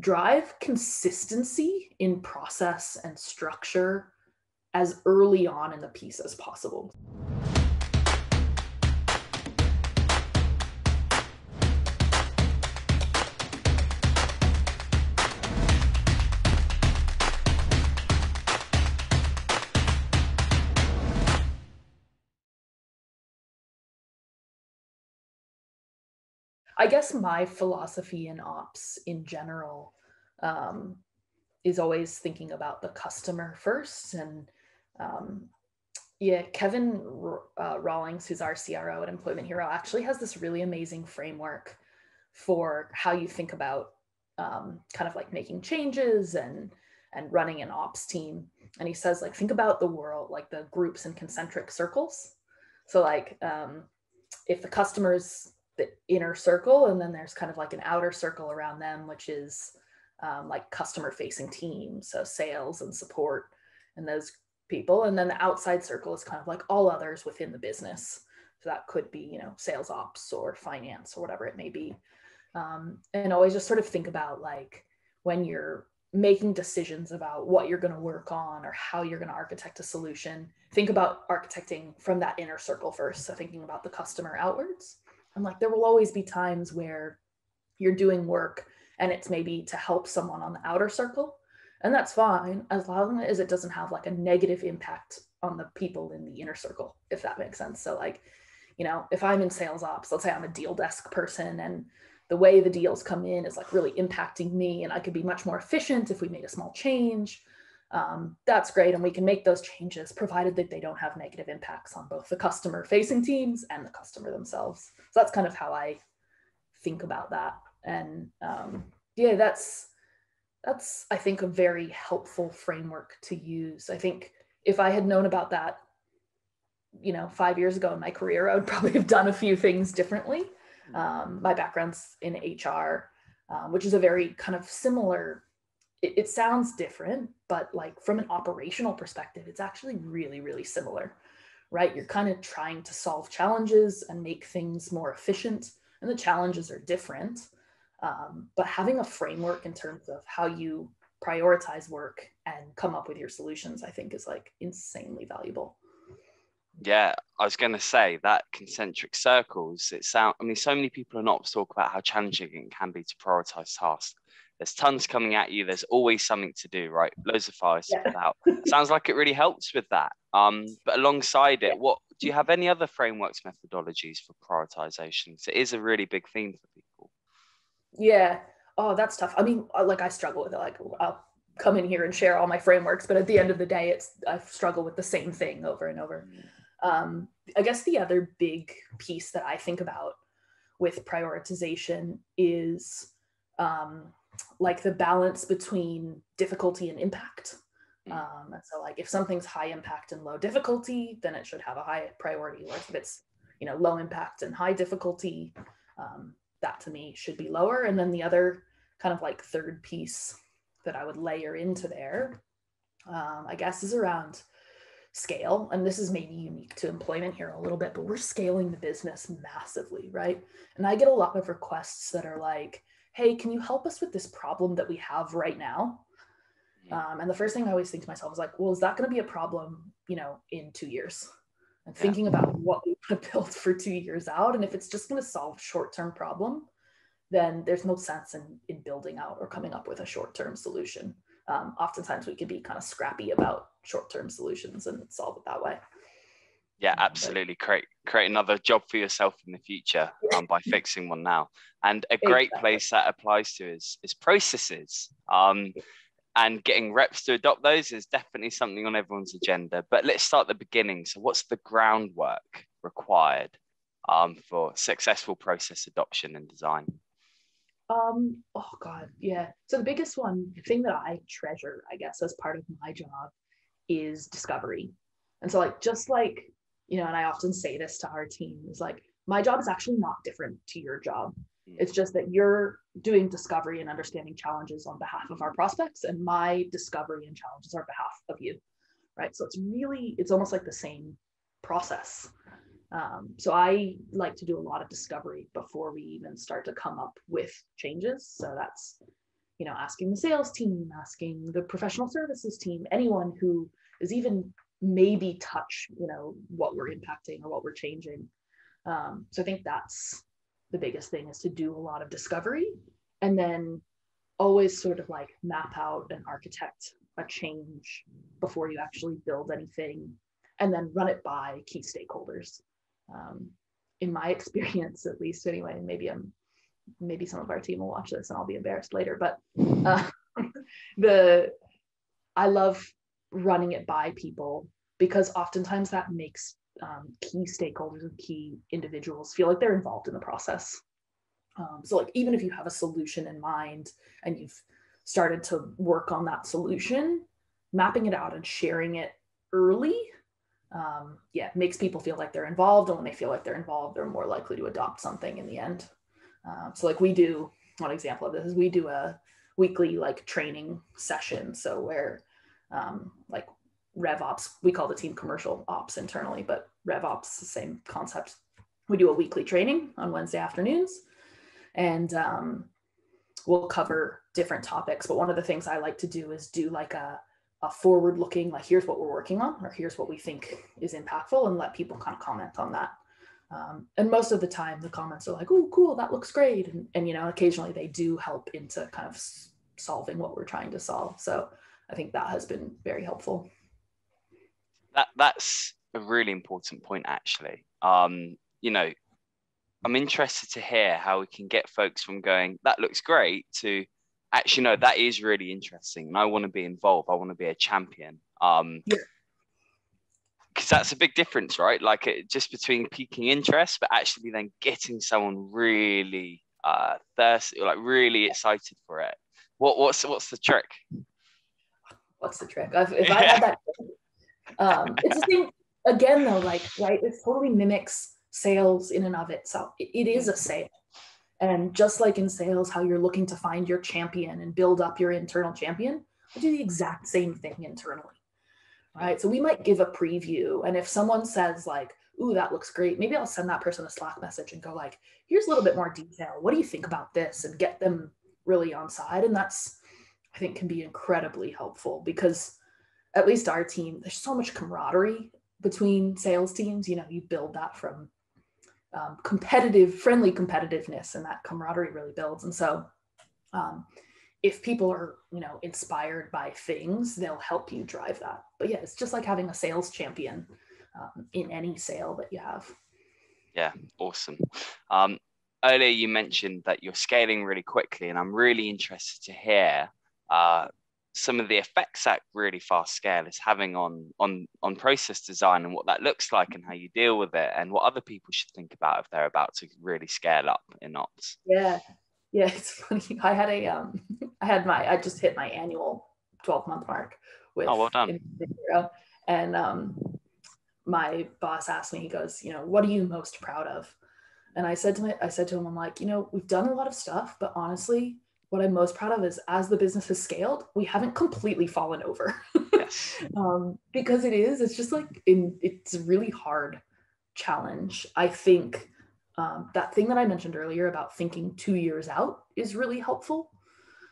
drive consistency in process and structure as early on in the piece as possible. I guess my philosophy in ops in general is always thinking about the customer first. And Kevin Rawlings, who's our CRO at Employment Hero, actually has this really amazing framework for how you think about kind of like making changes and running an ops team. And he says, like, think about the world, like the groups in concentric circles. So like if the customer's the inner circle, and then there's kind of like an outer circle around them, which is like customer facing teams, so sales and support and those people. And then the outside circle is kind of like all others within the business. So that could be, sales ops or finance or whatever it may be. And always just sort of think about, like, when you're making decisions about what you're going to work on or how you're going to architect a solution, think about architecting from that inner circle first. So thinking about the customer outwards. And like, there will always be times where you're doing work and it's maybe to help someone on the outer circle. And that's fine, as long as it doesn't have like a negative impact on the people in the inner circle, if that makes sense. So like, if I'm in sales ops, let's say I'm a deal desk person, and the way the deals come in is like really impacting me, and I could be much more efficient if we made a small change. That's great. And we can make those changes provided that they don't have negative impacts on both the customer facing teams and the customer themselves. So that's kind of how I think about that. And that's I think a very helpful framework to use. I think if I had known about that, 5 years ago in my career, I would probably have done a few things differently. My background's in HR, which is a very kind of similar, it sounds different, but like from an operational perspective, it's actually really, really similar, right? You're kind of trying to solve challenges and make things more efficient, and the challenges are different. But having a framework in terms of how you prioritize work and come up with your solutions, I think is like insanely valuable. Yeah, I was going to say that concentric circles, so many people in ops talk about how challenging it can be to prioritize tasks. There's tons coming at you. There's always something to do, right? Loads of fires to put out. Sounds like it really helps with that. But alongside it, what do you have any other frameworks, methodologies for prioritization? So it is a really big theme for people. Yeah. Oh, that's tough. I mean, like, I struggle with it. Like, I'll come in here and share all my frameworks, but at the end of the day, I struggle with the same thing over and over. I guess the other big piece that I think about with prioritization is like the balance between difficulty and impact. And so like if something's high impact and low difficulty, then it should have a high priority. Or if it's, low impact and high difficulty, that to me should be lower. And then the other kind of like third piece that I would layer into there, I guess, is around scale. And this is maybe unique to Employment Hero a little bit, but we're scaling the business massively, right? And I get a lot of requests that are like, hey, can you help us with this problem that we have right now? And the first thing I always think to myself is like, well, is that going to be a problem, in 2 years? And thinking about what we want to build for 2 years out. And if it's just going to solve a short-term problem, then there's no sense in building out or coming up with a short-term solution. Oftentimes we can be kind of scrappy about short-term solutions and solve it that way. Yeah, absolutely. Create another job for yourself in the future by fixing one now. And a great place that applies to is processes. And getting reps to adopt those is definitely something on everyone's agenda. But let's start at the beginning. So what's the groundwork required for successful process adoption and design? Oh God, yeah. So the biggest thing that I treasure, I guess, as part of my job is discovery. And so like, just like, and I often say this to our team, is like, my job is actually not different to your job. It's just that you're doing discovery and understanding challenges on behalf of our prospects, and my discovery and challenges are on behalf of you, right? So it's almost like the same process. So I like to do a lot of discovery before we even start to come up with changes. So that's, asking the sales team, asking the professional services team, anyone who is even maybe touch, what we're impacting or what we're changing. So I think that's the biggest thing, is to do a lot of discovery, and then always sort of like map out and architect a change before you actually build anything, and then run it by key stakeholders. In my experience, at least anyway, maybe some of our team will watch this and I'll be embarrassed later, but I love running it by people, because oftentimes that makes key stakeholders and key individuals feel like they're involved in the process. So like, even if you have a solution in mind and you've started to work on that solution, mapping it out and sharing it early, makes people feel like they're involved. And when they feel like they're involved, they're more likely to adopt something in the end. So like one example of this is we do a weekly like training session. So where like RevOps, we call the team commercial ops internally, but RevOps, the same concept. We do a weekly training on Wednesday afternoons, and we'll cover different topics. But one of the things I like to do is do like a forward looking, like here's what we're working on, or here's what we think is impactful, and let people kind of comment on that. And most of the time the comments are like, oh, cool, that looks great. And occasionally they do help into kind of solving what we're trying to solve. So I think that has been very helpful. That's a really important point, actually. I'm interested to hear how we can get folks from going, that looks great, to actually, no, that is really interesting, and I want to be involved. I want to be a champion. Because that's a big difference, right? Like just between piquing interest, but actually then getting someone really thirsty, like really excited for it. What's the trick? What's the trick? If I had that, it's the same again though. Like, right, it totally mimics sales in and of itself. It is a sale. And just like in sales, how you're looking to find your champion and build up your internal champion, we do the exact same thing internally, right? So we might give a preview, and if someone says like, ooh, that looks great, maybe I'll send that person a Slack message and go like, here's a little bit more detail. What do you think about this? And get them really on side. And that's, I think, can be incredibly helpful, because at least our team, there's so much camaraderie between sales teams. You build that from friendly competitiveness, and that camaraderie really builds. And so if people are, inspired by things, they'll help you drive that. But yeah, it's just like having a sales champion in any sale that you have. Yeah, awesome. Earlier you mentioned that you're scaling really quickly, and I'm really interested to hear some of the effects that really fast scale is having on process design, and what that looks like, and how you deal with it, and what other people should think about if they're about to really scale up in ops. Yeah, it's funny. I just hit my annual 12-month mark with well done. And my boss asked me, he goes, what are you most proud of? And I said to him, I'm like, we've done a lot of stuff, but honestly, what I'm most proud of is, as the business has scaled, we haven't completely fallen over. Yes. Because it's just like, it's a really hard challenge. I think that thing that I mentioned earlier about thinking 2 years out is really helpful.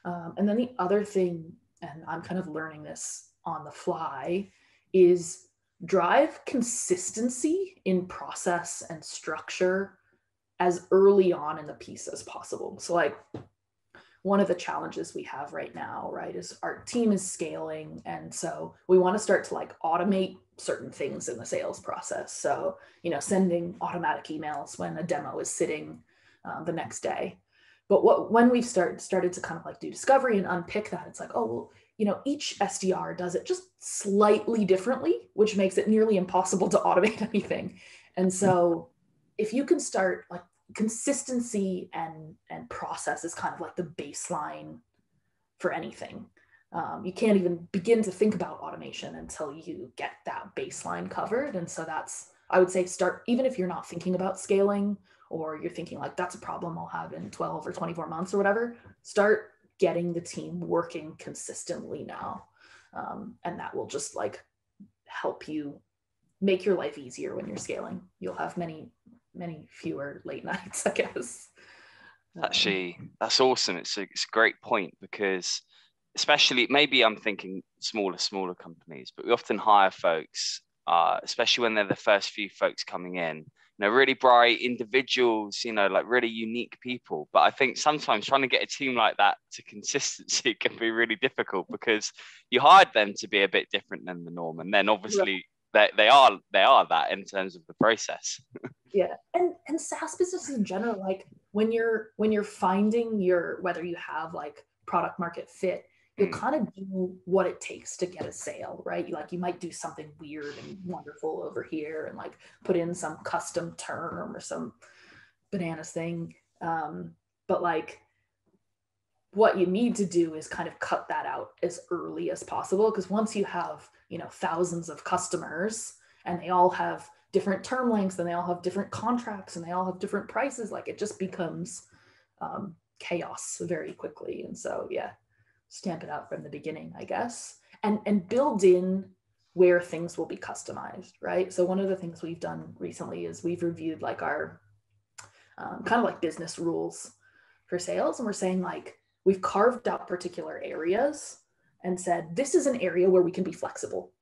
And then the other thing, and I'm kind of learning this on the fly, is drive consistency in process and structure as early on in the piece as possible. So like, one of the challenges we have right now, right, is our team is scaling. And so we want to start to like automate certain things in the sales process. So, sending automatic emails when a demo is sitting the next day. But when we've started to kind of like do discovery and unpick that, it's like, oh, well, each SDR does it just slightly differently, which makes it nearly impossible to automate anything. And so if you can start like, consistency and process is kind of like the baseline for anything. You can't even begin to think about automation until you get that baseline covered. And so I would say, start, even if you're not thinking about scaling, or you're thinking like, that's a problem I'll have in 12 or 24 months or whatever, start getting the team working consistently now. And that will just like help you make your life easier when you're scaling. You'll have many fewer late nights, I guess. Actually, that's awesome. It's a great point, because especially, maybe I'm thinking smaller companies, but we often hire folks, especially when they're the first few folks coming in, really bright individuals, like really unique people. But I think sometimes trying to get a team like that to consistency can be really difficult, because you hired them to be a bit different than the norm, and then obviously they are that in terms of the process. Yeah, and SaaS businesses in general, like when you're finding your, whether you have like product market fit, you'll kind of do what it takes to get a sale, right? You might do something weird and wonderful over here, and like put in some custom term or some bananas thing. But like what you need to do is kind of cut that out as early as possible, because once you have thousands of customers and they all have different term lengths and they all have different contracts and they all have different prices, like it just becomes chaos very quickly. And so yeah, stamp it out from the beginning, I guess, and build in where things will be customized, right? So one of the things we've done recently is we've reviewed like our kind of like business rules for sales, and we're saying like we've carved out particular areas and said, this is an area where we can be flexible,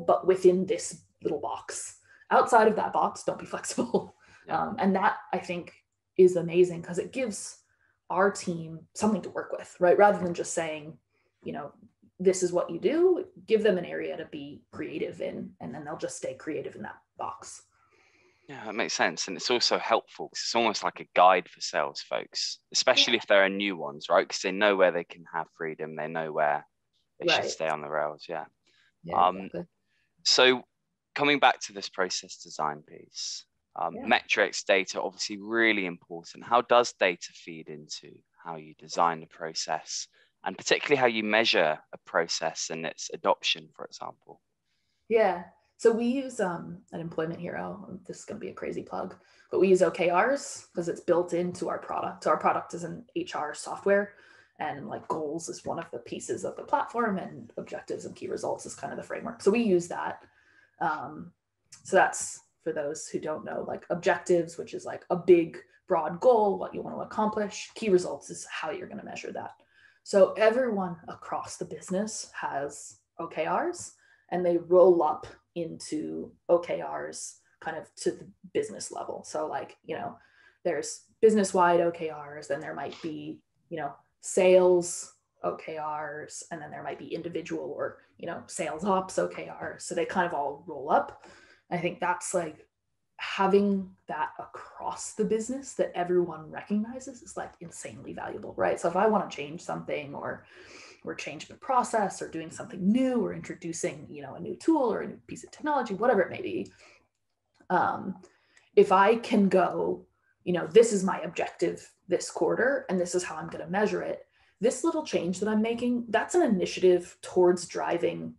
but within this little box. Outside of that box, don't be flexible. Yeah. And that, I think, is amazing, because it gives our team something to work with, right? Rather than just saying, this is what you do, give them an area to be creative in, and then they'll just stay creative in that box. Yeah, that makes sense. And it's also helpful because it's almost like a guide for sales folks, especially if there are new ones, right? Because they know where they can have freedom. They know where they should stay on the rails. Yeah. Exactly. So coming back to this process design piece, metrics, data, obviously really important. How does data feed into how you design the process, and particularly how you measure a process and its adoption, for example? Yeah. So we use an Employment Hero. This is going to be a crazy plug, but we use OKRs because it's built into our product. So our product is an HR software, and like goals is one of the pieces of the platform, and objectives and key results is kind of the framework. So we use that. So that's, for those who don't know, like objectives, which is like a big, broad goal, what you want to accomplish. Key results is how you're going to measure that. So everyone across the business has OKRs, and they roll up into OKRs kind of to the business level. So like, there's business-wide OKRs, then there might be, sales OKRs, and then there might be individual or, sales ops OKRs. So they kind of all roll up. I think that's like having that across the business that everyone recognizes is like insanely valuable, right? So if I want to change something, or we're changing a process or doing something new or introducing, a new tool or a new piece of technology, whatever it may be. If I can go, this is my objective this quarter, and this is how I'm going to measure it. This little change that I'm making, that's an initiative towards driving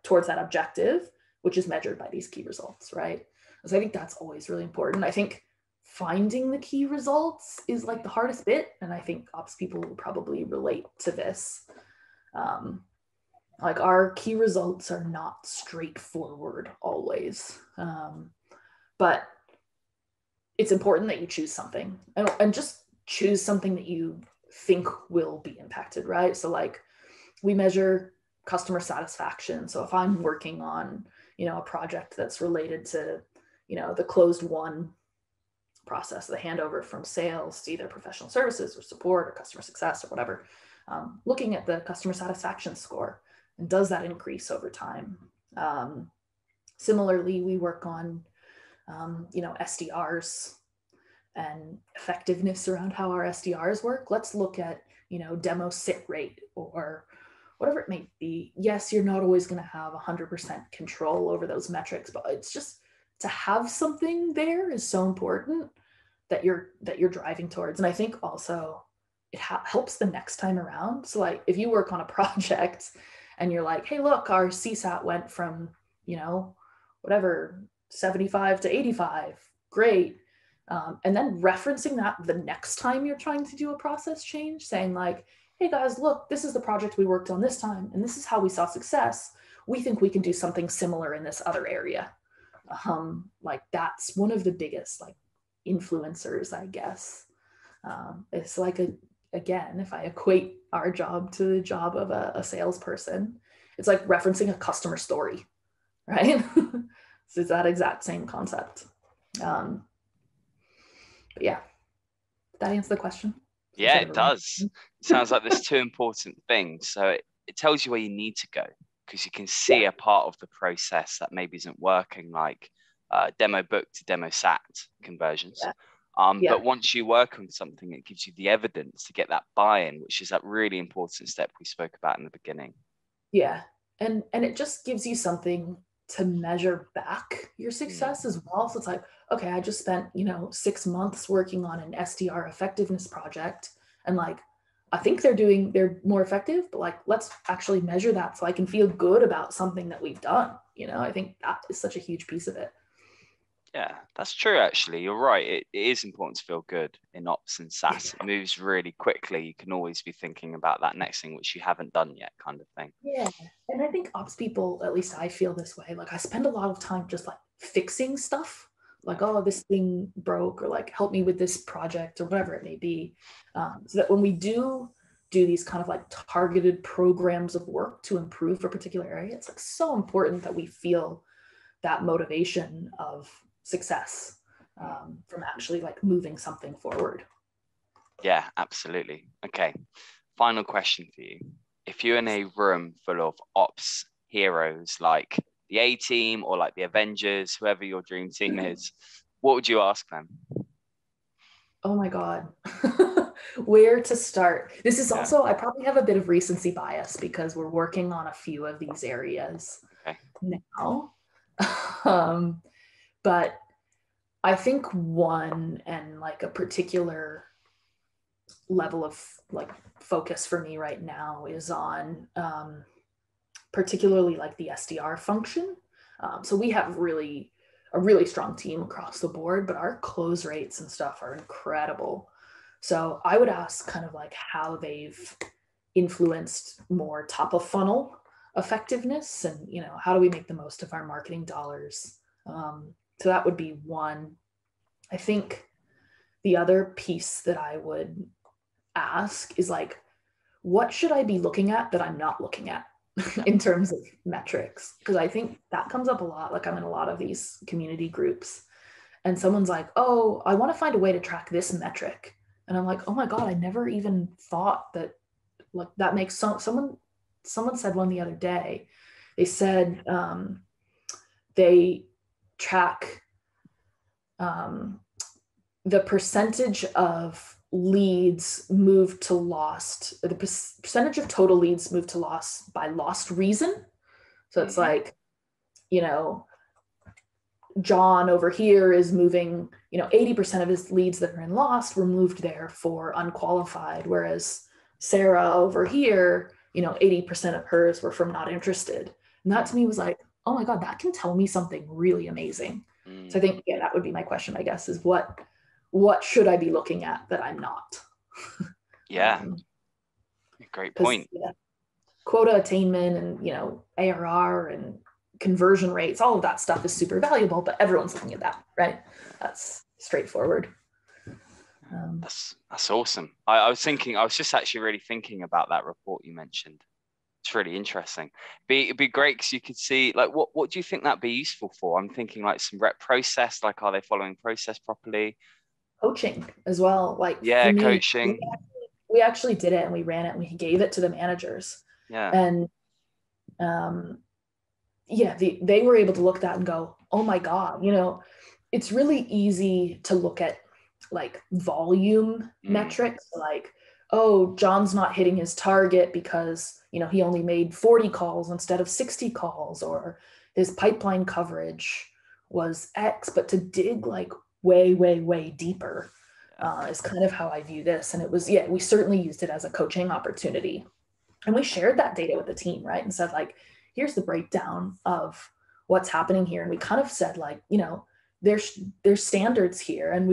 towards that objective, which is measured by these key results, right? So I think that's always really important. I think finding the key results is like the hardest bit. And I think ops people will probably relate to this. Like our key results are not straightforward always. But it's important that you choose something, and just choose something that you think will be impacted, right? So like we measure customer satisfaction. So if I'm working on, a project that's related to, the closed won process, the handover from sales to either professional services or support or customer success or whatever, looking at the customer satisfaction score, and does that increase over time? Similarly, we work on, SDRs and effectiveness around how our SDRs work. Let's look at, demo sit rate or whatever it may be. Yes, you're not always going to have 100% control over those metrics, but it's just to have something there is so important that you're driving towards. And I think also it helps the next time around. So like if you work on a project and you're like, hey, look, our CSAT went from, whatever, 75 to 85, great. And then referencing that the next time you're trying to do a process change, saying like, hey guys, look, this is the project we worked on this time, and this is how we saw success. We think we can do something similar in this other area. Like that's one of the biggest like influencers, I guess. It's like again, if I equate our job to the job of a salesperson, it's like referencing a customer story, right? So it's that exact same concept. But yeah, did that answer the question? Yeah, it does. It sounds like there's two important things. So it tells you where you need to go, because you can see a part of the process that maybe isn't working, like demo book to demo sat conversions. But once you work on something, it gives you the evidence to get that buy-in, which is that really important step we spoke about in the beginning. Yeah. And it just gives you something to measure back your success as well. So it's like, okay, I just spent, 6 months working on an SDR effectiveness project, and like, I think they're more effective, but like, let's actually measure that so I can feel good about something that we've done. I think that is such a huge piece of it. Yeah, that's true. Actually, you're right. It is important to feel good in ops and SaaS. It moves really quickly. You can always be thinking about that next thing, which you haven't done yet, kind of thing. Yeah. And I think ops people, at least I feel this way. Like, I spend a lot of time just like fixing stuff, like, oh, this thing broke, or like, help me with this project, or whatever it may be. So that when we do these kind of like targeted programs of work to improve a particular area, it's like so important that we feel that motivation of success from actually like moving something forward. Yeah, absolutely. Okay. Final question for you. If you're in a room full of ops heroes like the A team or like the Avengers, whoever your dream team is, what would you ask them? Oh my God. Where to start? This is also, I probably have a bit of recency bias because we're working on a few of these areas now. But I think one, and like a particular level of like focus for me right now, is on particularly like the SDR function. So we have a really strong team across the board, but our close rates and stuff are incredible. So I would ask kind of like how they've influenced more top of funnel effectiveness, and how do we make the most of our marketing dollars. So that would be one. I think the other piece that I would ask is like, what should I be looking at that I'm not looking at in terms of metrics? Because I think that comes up a lot. Like, I'm in a lot of these community groups, and someone's like, oh, I want to find a way to track this metric. And I'm like, oh my God, I never even thought that, like, that makes someone said one the other day. They said they track the percentage of leads moved to lost, the percentage of total leads moved to lost by lost reason. So it's like, John over here is moving, 80% of his leads that are in lost were moved there for unqualified, whereas Sarah over here, 80% of hers were from not interested. And that to me was like, oh my God, that can tell me something really amazing. So I think, that would be my question, I guess, is what should I be looking at that I'm not? Yeah. Great point. Quota attainment and, ARR and conversion rates, all of that stuff is super valuable, but everyone's looking at that, right? That's straightforward. That's awesome. I was just actually really thinking about that report you mentioned. It's really interesting. It'd be great because you could see, like, what do you think that'd be useful for? I'm thinking like some rep process, like, are they following process properly? Coaching as well. Like, yeah, for me, coaching. We actually did it, and we ran it, and we gave it to the managers. Yeah. And they were able to look at that and go, oh my God, it's really easy to look at like volume metrics, like, oh, John's not hitting his target because, he only made 40 calls instead of 60 calls, or his pipeline coverage was X. But to dig like way, way, way deeper is kind of how I view this. And it was, we certainly used it as a coaching opportunity. And we shared that data with the team, right? And said, like, here's the breakdown of what's happening here. And we kind of said, like, there's standards here, and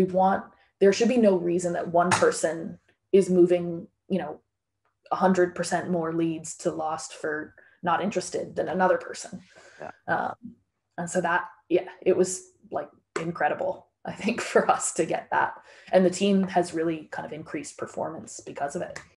there should be no reason that one person is moving, 100% more leads to lost for not interested than another person. And so that, it was like incredible. I think, for us to get that. And the team has really kind of increased performance because of it.